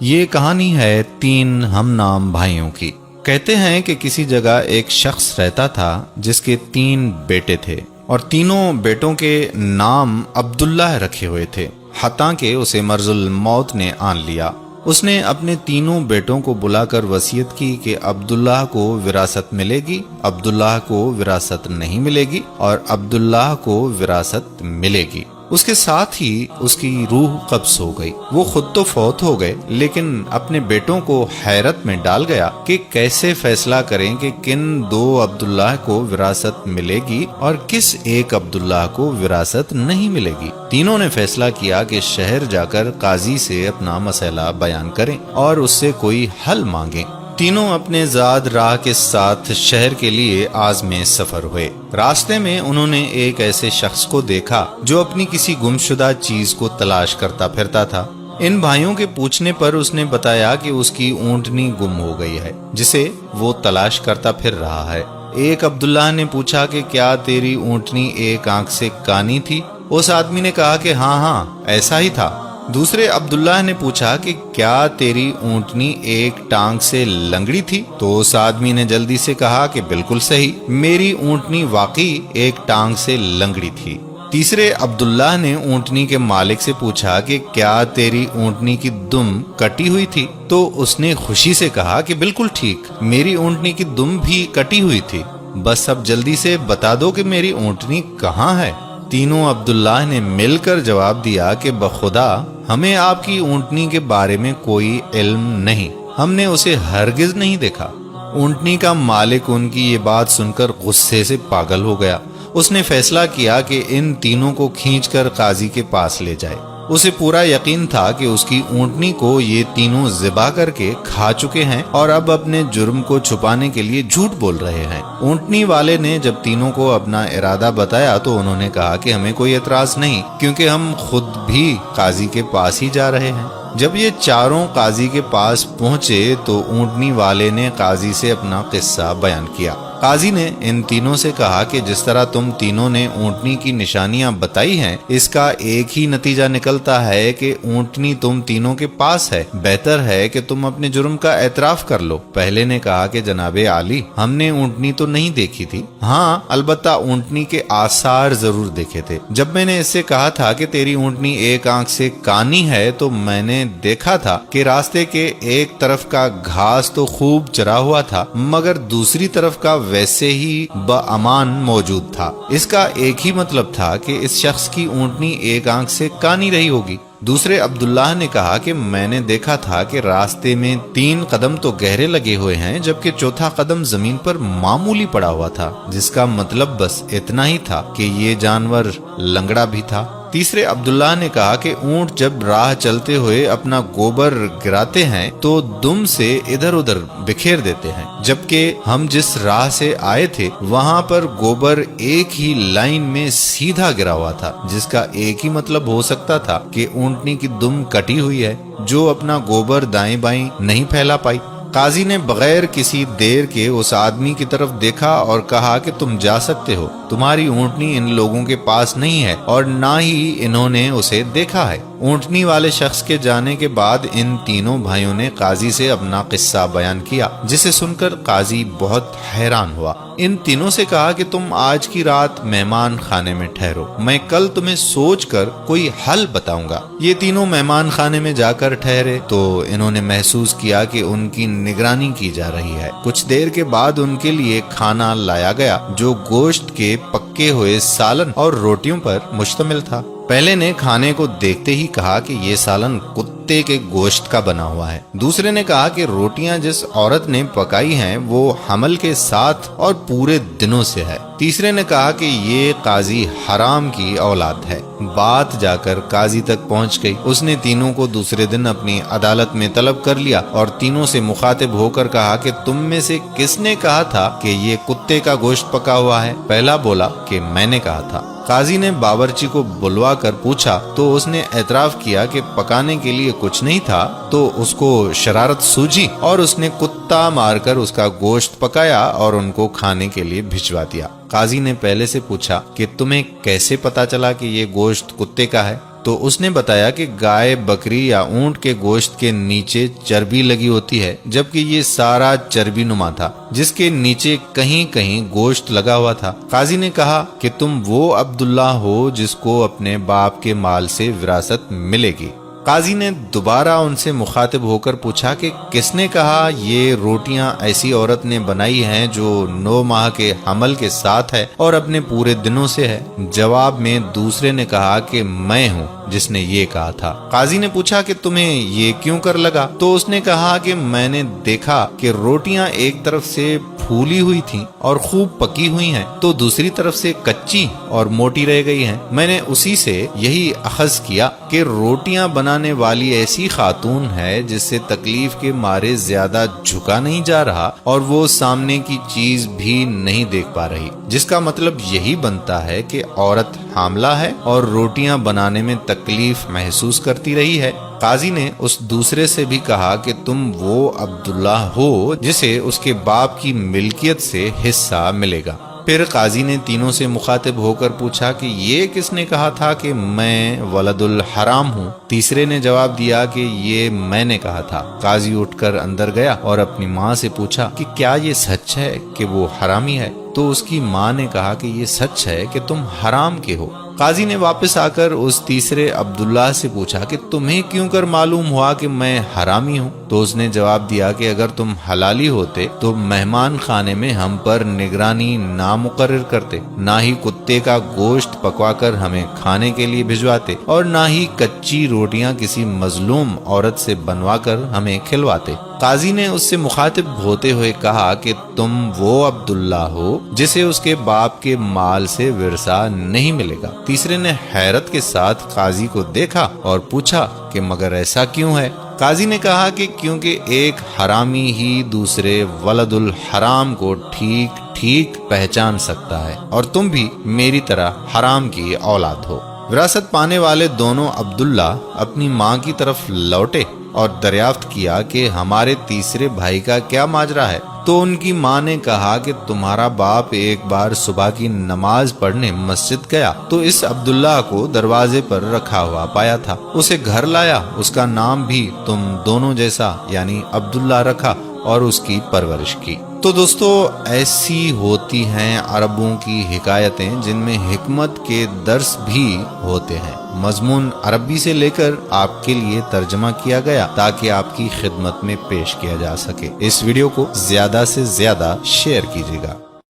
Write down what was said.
یہ کہانی ہے 3 ہم نام بھائیوں کی۔ کہتے ہیں کہ کسی جگہ ایک شخص رہتا تھا جس کے 3 بیٹے تھے اور تینوں بیٹوں کے نام عبداللہ رکھے ہوئے تھے، حتیٰ کہ اسے مرض الموت نے آن لیا۔ اس نے اپنے تینوں بیٹوں کو بلا کر وصیت کی کہ عبداللہ کو وراثت ملے گی، عبداللہ کو وراثت نہیں ملے گی اور عبداللہ کو وراثت ملے گی۔ اس کے ساتھ ہی اس کی روح قبض ہو گئی۔ وہ خود تو فوت ہو گئے لیکن اپنے بیٹوں کو حیرت میں ڈال گیا کہ کیسے فیصلہ کریں کہ کن 2 عبداللہ کو وراثت ملے گی اور کس ایک عبداللہ کو وراثت نہیں ملے گی۔ تینوں نے فیصلہ کیا کہ شہر جا کر قاضی سے اپنا مسئلہ بیان کریں اور اس سے کوئی حل مانگیں۔ تینوں اپنے زاد راہ کے ساتھ شہر کے لیے عازم سفر ہوئے۔ راستے میں انہوں نے ایک ایسے شخص کو دیکھا جو اپنی کسی گمشدہ چیز کو تلاش کرتا پھرتا تھا۔ ان بھائیوں کے پوچھنے پر اس نے بتایا کہ اس کی اونٹنی گم ہو گئی ہے جسے وہ تلاش کرتا پھر رہا ہے۔ ایک عبداللہ نے پوچھا کہ کیا تیری اونٹنی ایک آنکھ سے کانی تھی؟ اس آدمی نے کہا کہ ہاں ایسا ہی تھا۔ دوسرے عبداللہ نے پوچھا کہ کیا تیری اونٹنی ایک ٹانگ سے لنگڑی تھی؟ تو اس آدمی نے جلدی سے کہا کہ بالکل صحیح، میری اونٹنی واقعی ایک ٹانگ سے لنگڑی تھی۔ تیسرے عبداللہ نے اونٹنی کے مالک سے پوچھا کہ کیا تیری اونٹنی کی دم کٹی ہوئی تھی؟ تو اس نے خوشی سے کہا کہ بالکل ٹھیک، میری اونٹنی کی دم بھی کٹی ہوئی تھی، بس اب جلدی سے بتا دو کہ میری اونٹنی کہاں ہے۔ تینوں عبداللہ نے مل کر جواب دیا کہ بخدا ہمیں آپ کی اونٹنی کے بارے میں کوئی علم نہیں، ہم نے اسے ہرگز نہیں دیکھا۔ اونٹنی کا مالک ان کی یہ بات سن کر غصے سے پاگل ہو گیا۔ اس نے فیصلہ کیا کہ ان تینوں کو کھینچ کر قاضی کے پاس لے جائے۔ اسے پورا یقین تھا کہ اس کی اونٹنی کو یہ تینوں ذبح کر کے کھا چکے ہیں اور اب اپنے جرم کو چھپانے کے لیے جھوٹ بول رہے ہیں۔ اونٹنی والے نے جب تینوں کو اپنا ارادہ بتایا تو انہوں نے کہا کہ ہمیں کوئی اعتراض نہیں، کیونکہ ہم خود بھی قاضی کے پاس ہی جا رہے ہیں۔ جب یہ چاروں قاضی کے پاس پہنچے تو اونٹنی والے نے قاضی سے اپنا قصہ بیان کیا۔ قاضی نے ان تینوں سے کہا کہ جس طرح تم تینوں نے اونٹنی کی نشانیاں بتائی ہیں، اس کا ایک ہی نتیجہ نکلتا ہے کہ اونٹنی تم تینوں کے پاس ہے۔ بہتر ہے کہ تم اپنے جرم کا اعتراف کر لو۔ پہلے نے کہا کہ جناب عالی، ہم نے اونٹنی تو نہیں دیکھی تھی، ہاں البتہ اونٹنی کے آثار ضرور دیکھے تھے۔ جب میں نے اس سے کہا تھا کہ تیری اونٹنی ایک آنکھ سے کانی ہے تو میں نے دیکھا تھا کہ راستے کے ایک طرف کا گھاس تو خوب چرا ہوا تھا مگر دوسری طرف کا ویسے ہی بامان موجود تھا۔ اس کا ایک ہی مطلب تھا کہ اس شخص کی اونٹنی ایک آنکھ سے کانی رہی ہوگی۔ دوسرے عبداللہ نے کہا کہ میں نے دیکھا تھا کہ راستے میں 3 قدم تو گہرے لگے ہوئے ہیں جبکہ چوتھا قدم زمین پر معمولی پڑا ہوا تھا، جس کا مطلب بس اتنا ہی تھا کہ یہ جانور لنگڑا بھی تھا۔ تیسرے عبداللہ نے کہا کہ اونٹ جب راہ چلتے ہوئے اپنا گوبر گراتے ہیں تو دم سے ادھر ادھر بکھیر دیتے ہیں، جبکہ ہم جس راہ سے آئے تھے وہاں پر گوبر ایک ہی لائن میں سیدھا گرا ہوا تھا، جس کا ایک ہی مطلب ہو سکتا تھا کہ اونٹنی کی دم کٹی ہوئی ہے جو اپنا گوبر دائیں بائیں نہیں پھیلا پائی۔ قاضی نے بغیر کسی دیر کے اس آدمی کی طرف دیکھا اور کہا کہ تم جا سکتے ہو، تمہاری اونٹنی ان لوگوں کے پاس نہیں ہے اور نہ ہی انہوں نے اسے دیکھا ہے۔ اونٹنی والے شخص کے جانے کے بعد ان تینوں بھائیوں نے قاضی سے اپنا قصہ بیان کیا، جسے سن کر قاضی بہت حیران ہوا۔ ان تینوں سے کہا کہ تم آج کی رات مہمان خانے میں ٹھہرو، میں کل تمہیں سوچ کر کوئی حل بتاؤں گا۔ یہ تینوں مہمان خانے میں جا کر ٹھہرے تو انہوں نے محسوس کیا کہ ان کی نگرانی کی جا رہی ہے۔ کچھ دیر کے بعد ان کے لیے کھانا لایا گیا جو گوشت کے پکے ہوئے سالن اور روٹیوں پر مشتمل تھا۔ پہلے نے کھانے کو دیکھتے ہی کہا کہ یہ سالن کتے کے گوشت کا بنا ہوا ہے۔ دوسرے نے کہا کہ روٹیاں جس عورت نے پکائی ہیں وہ حمل کے ساتھ اور پورے دنوں سے ہے۔ تیسرے نے کہا کہ یہ قاضی حرام کی اولاد ہے۔ بات جا کر قاضی تک پہنچ گئی۔ اس نے تینوں کو دوسرے دن اپنی عدالت میں طلب کر لیا اور تینوں سے مخاطب ہو کر کہا کہ تم میں سے کس نے کہا تھا کہ یہ کتے کا گوشت پکا ہوا ہے؟ پہلا بولا کہ میں نے کہا تھا۔ قاضی نے باورچی کو بلوا کر پوچھا تو اس نے اعتراف کیا کہ پکانے کے لیے کچھ نہیں تھا، تو اس کو شرارت سوجی اور اس نے کتا مار کر اس کا گوشت پکایا اور ان کو کھانے کے لیے بھجوا دیا۔ قاضی نے پہلے سے پوچھا کہ تمہیں کیسے پتا چلا کہ یہ گوشت کتے کا ہے؟ تو اس نے بتایا کہ گائے، بکری یا اونٹ کے گوشت کے نیچے چربی لگی ہوتی ہے، جبکہ یہ سارا چربی نما تھا جس کے نیچے کہیں کہیں گوشت لگا ہوا تھا۔ قاضی نے کہا کہ تم وہ عبداللہ ہو جس کو اپنے باپ کے مال سے وراثت ملے گی۔ قاضی نے دوبارہ ان سے مخاطب ہو کر پوچھا کہ کس نے کہا یہ روٹیاں ایسی عورت نے بنائی ہیں جو 9 ماہ کے حمل کے ساتھ ہے اور اپنے پورے دنوں سے ہے؟ جواب میں دوسرے نے کہا کہ میں ہوں جس نے یہ کہا تھا۔ قاضی نے پوچھا کہ تمہیں یہ کیوں کر لگا؟ تو اس نے کہا کہ میں نے دیکھا کہ روٹیاں ایک طرف سے پھولی ہوئی تھیں اور خوب پکی ہوئی ہیں تو دوسری طرف سے کچی اور موٹی رہ گئی ہیں۔ میں نے اسی سے یہی اخذ کیا کہ روٹیاں بنانے والی ایسی خاتون ہے جس سے تکلیف کے مارے زیادہ جھکا نہیں جا رہا اور وہ سامنے کی چیز بھی نہیں دیکھ پا رہی، جس کا مطلب یہی بنتا ہے کہ عورت حاملہ ہے اور روٹیاں بنانے میں تکلیف محسوس کرتی رہی ہے۔ قاضی نے اس دوسرے سے بھی کہا کہ تم وہ عبداللہ ہو جسے اس کے باپ کی ملکیت سے حصہ ملے گا۔ پھر قاضی نے تینوں سے مخاطب ہو کر پوچھا کہ یہ کس نے کہا تھا کہ میں ولد الحرام ہوں؟ تیسرے نے جواب دیا کہ یہ میں نے کہا تھا۔ قاضی اٹھ کر اندر گیا اور اپنی ماں سے پوچھا کہ کیا یہ سچ ہے کہ وہ حرامی ہے؟ تو اس کی ماں نے کہا کہ یہ سچ ہے کہ تم حرام کے ہو۔ قاضی نے واپس آ کر اس تیسرے عبداللہ سے پوچھا کہ تمہیں کیوں کر معلوم ہوا کہ میں حرامی ہوں؟ تو اس نے جواب دیا کہ اگر تم حلالی ہوتے تو مہمان خانے میں ہم پر نگرانی نہ مقرر کرتے، نہ ہی کتے کا گوشت پکوا کر ہمیں کھانے کے لیے بھجواتے اور نہ ہی کچی روٹیاں کسی مظلوم عورت سے بنوا کر ہمیں کھلواتے۔ قاضی نے اس سے مخاطب ہوتے ہوئے کہا کہ تم وہ عبداللہ ہو جسے اس کے باپ کے مال سے ورثہ نہیں ملے گا۔ تیسرے نے حیرت کے ساتھ قاضی کو دیکھا اور پوچھا کہ مگر ایسا کیوں ہے؟ قاضی نے کہا کہ کیونکہ ایک حرامی ہی دوسرے ولد الحرام کو ٹھیک ٹھیک پہچان سکتا ہے اور تم بھی میری طرح حرام کی اولاد ہو۔ وراثت پانے والے دونوں عبداللہ اپنی ماں کی طرف لوٹے اور دریافت کیا کہ ہمارے تیسرے بھائی کا کیا ماجرا ہے؟ تو ان کی ماں نے کہا کہ تمہارا باپ ایک بار صبح کی نماز پڑھنے مسجد گیا تو اس عبداللہ کو دروازے پر رکھا ہوا پایا تھا، اسے گھر لایا، اس کا نام بھی تم دونوں جیسا یعنی عبداللہ رکھا اور اس کی پرورش کی۔ تو دوستو ایسی ہوتی ہیں عربوں کی حکایتیں جن میں حکمت کے درس بھی ہوتے ہیں۔ مضمون عربی سے لے کر آپ کے لیے ترجمہ کیا گیا تاکہ آپ کی خدمت میں پیش کیا جا سکے۔ اس ویڈیو کو زیادہ سے زیادہ شیئر کیجیے گا۔